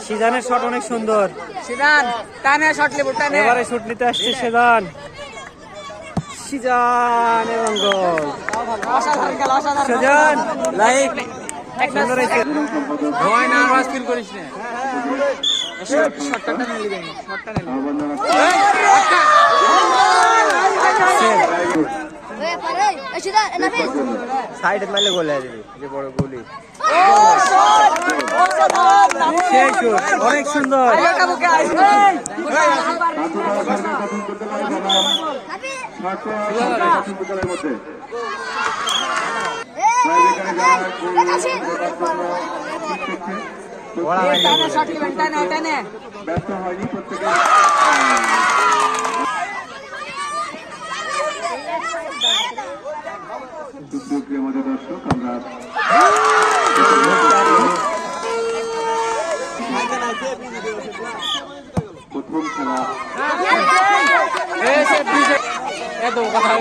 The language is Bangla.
সিজানের শট অনেক সুন্দর। সিজান টানে শট নেব, টানে এবারে শুট নিতে আসছে সিজান। সিজান এবং গোল। অসাধারণ খেলা, অসাধারণ। সিজান লাইক সুন্দর হয়েছে। ভয় না, আওয়াজ ফিল করিস না। শটটা নিয়ে নিবেন, শটটা নিয়ে সাইডে মারলে গোল হয়ে যাবে। যে বড় গোলি অনেক সুন্দর। দর্শক আমরা প্রথম খেলা এত কথা